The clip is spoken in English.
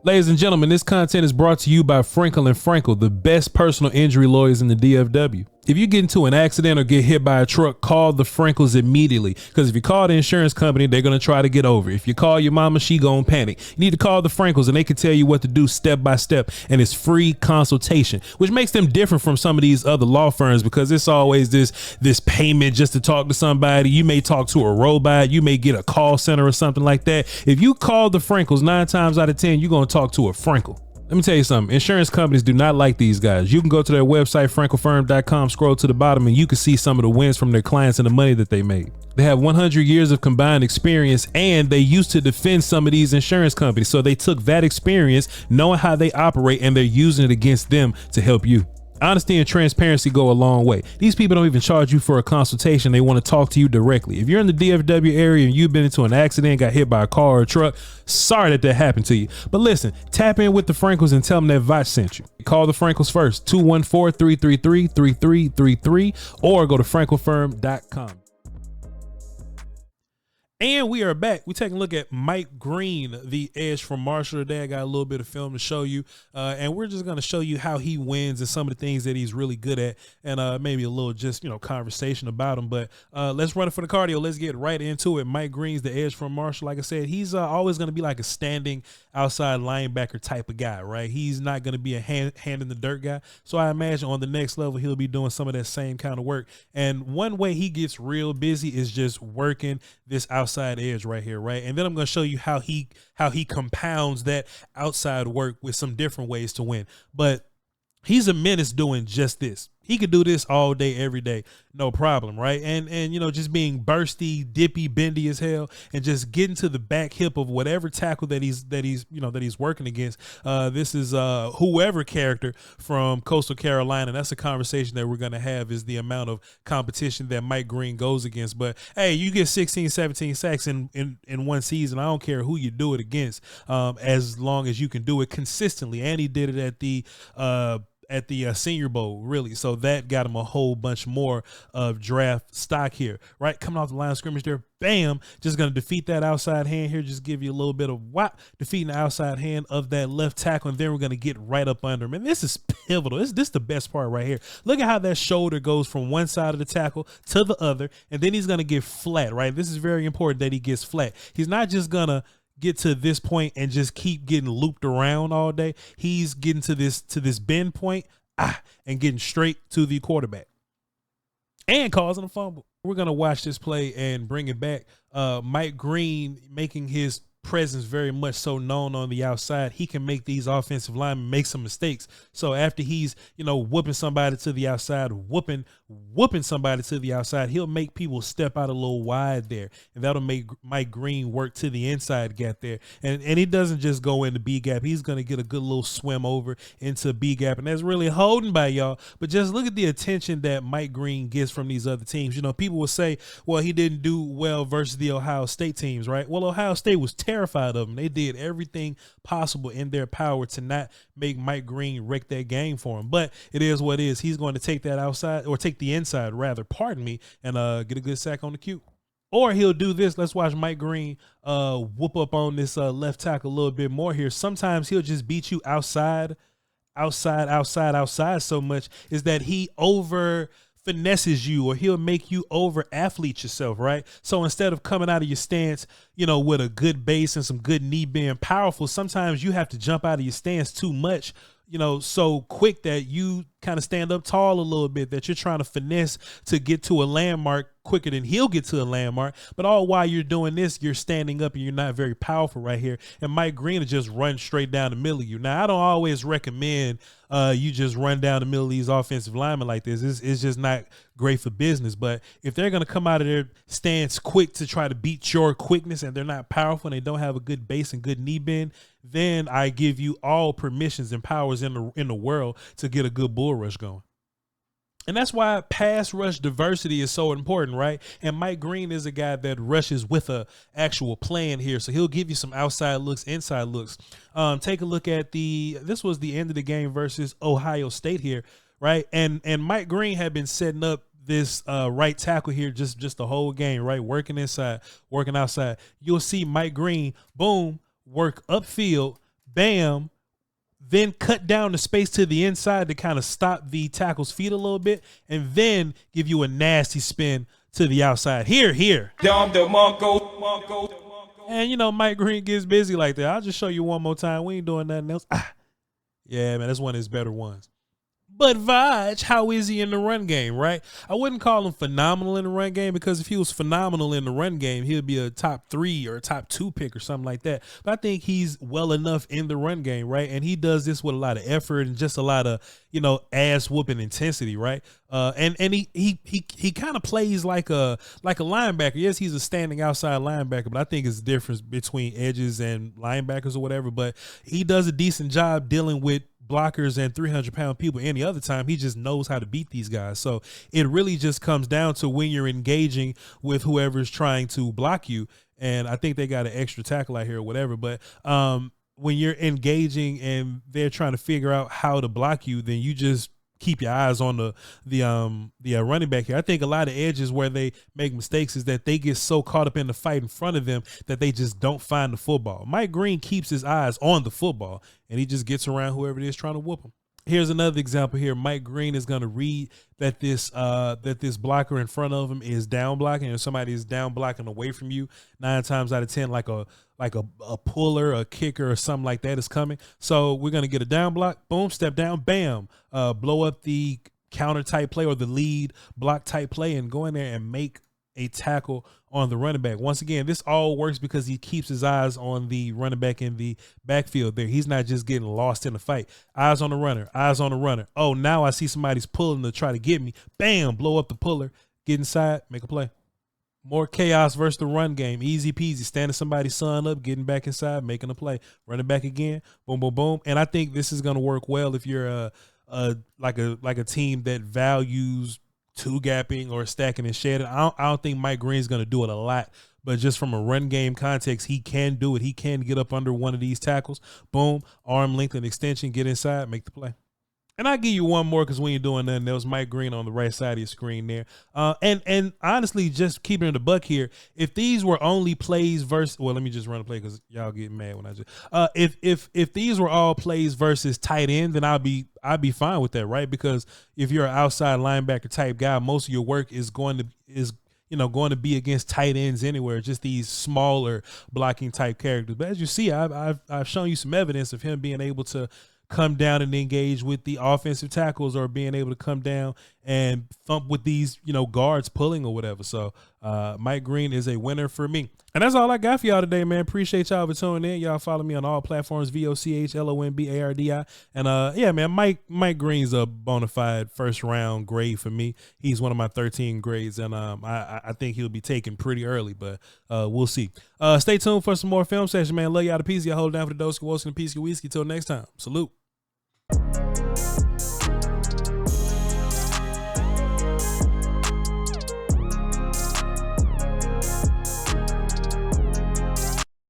Ladies and gentlemen, this content is brought to you by Frankel and Frankel, the best personal injury lawyers in the DFW. If you get into an accident or get hit by a truck, call the Frankels immediately. Because if you call the insurance company, they're going to try to get over it. If you call your mama, she going to panic. You need to call the Frankels and they can tell you what to do step by step. And it's free consultation, which makes them different from some of these other law firms because it's always this payment just to talk to somebody. You may talk to a robot. You may get a call center or something like that. If you call the Frankels, 9 times out of 10, you're going to talk to a Frankel. Let me tell you something. Insurance companies do not like these guys. You can go to their website, frankelfirm.com, scroll to the bottom, and you can see some of the wins from their clients and the money that they made. They have 100 years of combined experience, and they used to defend some of these insurance companies. So they took that experience, knowing how they operate, and they're using it against them to help you. Honesty and transparency go a long way. These people don't even charge you for a consultation. They want to talk to you directly. If you're in the DFW area and you've been into an accident, got hit by a car or a truck, sorry that happened to you. But listen, tap in with the Frankels and tell them that Voch sent you. Call the Frankels first, 214-333-3333, or go to frankelfirm.com. And we are back. We're taking a look at Mike Green, the edge from Marshall today. I got a little bit of film to show you, and we're just going to show you how he wins and some of the things that he's really good at, and maybe a little just, conversation about him. But let's run it for the cardio. Let's get right into it. Mike Green's the edge from Marshall. Like I said, he's always going to be like a standing outside linebacker type of guy, right? He's not going to be a hand in the dirt guy. So I imagine on the next level, he'll be doing some of that same kind of work. And one way he gets real busy is just working this outside edge right here, right? And then I'm going to show you how he compounds that outside work with some different ways to win. But he's a menace doing just this. He could do this all day, every day, no problem, right? And just being bursty, dippy, bendy as hell, and just getting to the back hip of whatever tackle that he's working against. This is whoever character from Coastal Carolina. That's a conversation that we're gonna have, is the amount of competition that Mike Green goes against. But hey, you get 16, 17 sacks in one season. I don't care who you do it against, as long as you can do it consistently. And he did it at the Senior Bowl, really. So that got him a whole bunch more of draft stock here, right? Coming off the line of scrimmage there, bam, just going to defeat that outside hand here, just give you a little bit of whop, defeating the outside hand of that left tackle, and then we're going to get right up under him. And this is pivotal. This is the best part right here. Look at how that shoulder goes from one side of the tackle to the other, and then he's going to get flat, right? This is very important that he gets flat. He's not just going to get to this point and just keep getting looped around all day. He's getting to this bend point and getting straight to the quarterback and causing a fumble. We're going to watch this play and bring it back. Mike Green making his presence very much so known on the outside. He can make these offensive linemen make some mistakes. So after he's, whooping somebody to the outside, whooping somebody to the outside, he'll make people step out a little wide there. And that'll make Mike Green work to the inside gap there. And he doesn't just go into B gap. He's going to get a good little swim over into B gap. And that's really holding by y'all. But just look at the attention that Mike Green gets from these other teams. People will say, well, he didn't do well versus the Ohio State teams, right? Well, Ohio State was terrified of him. They did everything possible in their power to not make Mike Green wreck that game for him. But it is what it is. He's going to take that outside, or take the inside rather, pardon me, and get a good sack on the cue. Or he'll do this. Let's watch Mike Green whoop up on this left tackle a little bit more here. Sometimes he'll just beat you outside so much is that he over finesses you, or he'll make you over athlete yourself, right? So instead of coming out of your stance, with a good base and some good knee being powerful, sometimes you have to jump out of your stance too much, so quick that you kind of stand up tall a little bit, that you're trying to finesse to get to a landmark quicker than he'll get to a landmark. But all while you're doing this, you're standing up and you're not very powerful right here. And Mike Green will just run straight down the middle of you. Now, I don't always recommend you just run down the middle of these offensive linemen like this. It's just not great for business. But if they're going to come out of their stance quick to try to beat your quickness, and they're not powerful and they don't have a good base and good knee bend, then I give you all permissions and powers in the world to get a good bull rush going. And that's why pass rush diversity is so important, right? And Mike Green is a guy that rushes with a actual plan here. So he'll give you some outside looks, inside looks. Take a look at this was the end of the game versus Ohio State here, right? And Mike Green had been setting up this right tackle here just the whole game, right? Working inside, working outside. You'll see Mike Green, boom, work upfield, bam, then cut down the space to the inside to kind of stop the tackle's feet a little bit, and then give you a nasty spin to the outside. Here. And, you know, Mike Green gets busy like that. I'll just show you one more time. We ain't doing nothing else. Yeah, man, that's one of his better ones. But Voch, how is he in the run game, right? I wouldn't call him phenomenal in the run game, because if he was phenomenal in the run game, he'd be a top 3 or a top 2 pick or something like that. But I think he's well enough in the run game, right? And he does this with a lot of effort and just a lot of, you know, ass whooping intensity, right? And he kind of plays like a linebacker. Yes, he's a standing outside linebacker, but I think it's the difference between edges and linebackers or whatever. But he does a decent job dealing with blockers and 300-pound people. Any other time, he just knows how to beat these guys. So it really just comes down to when you're engaging with whoever's trying to block you. And I think they got an extra tackle out here or whatever. But when you're engaging and they're trying to figure out how to block you, then you just keep your eyes on the running back here. I think a lot of edges where they make mistakes is that they get so caught up in the fight in front of them that they just don't find the football. Mike Green keeps his eyes on the football, and he just gets around whoever it is trying to whoop him. Here's another example here. Mike Green is going to read that this blocker in front of him is down blocking, and somebody is down blocking away from you. 9 times out of 10, like a puller, a kicker, or something like that is coming. So we're going to get a down block, boom, step down, bam, blow up the counter type play or the lead block type play and go in there and make a tackle on the running back. Once again, this all works because he keeps his eyes on the running back in the backfield there. He's not just getting lost in the fight. Eyes on the runner, eyes on the runner. Oh, now I see somebody's pulling to try to get me. Bam, blow up the puller, get inside, make a play. More chaos versus the run game. Easy peasy. Standing somebody's son up, getting back inside, making a play. Running back again. Boom, boom, boom. And I think this is going to work well if you're like a team that values two gapping or stacking and shedding. I don't think Mike Green's going to do it a lot, but just from a run game context, he can do it. He can get up under one of these tackles. Boom, arm length and extension, get inside, make the play. And I'll give you one more because we ain't doing nothing else. Mike Green on the right side of your screen there. And honestly, just keeping it a buck here, if these were only plays versus, well, let me just run a play because y'all get mad when I just, if these were all plays versus tight end, then I'd be fine with that, right? Because if you're an outside linebacker type guy, most of your work is going to be against tight ends anywhere, just these smaller blocking type characters. But as you see, I've shown you some evidence of him being able to come down and engage with the offensive tackles, or being able to come down and thump with these, guards pulling or whatever. So Mike Green is a winner for me. And that's all I got for y'all today, man. Appreciate y'all for tuning in. Y'all follow me on all platforms, VOCHLOMBARDI. And yeah, man, Mike Green's a bona fide first round grade for me. He's one of my 13 grades, and I think he'll be taken pretty early, but we'll see. Stay tuned for some more film session, man. Love y'all to peace. Y'all hold it down for the Doski Woski and Peasky Whiskey. Till next time. Salute.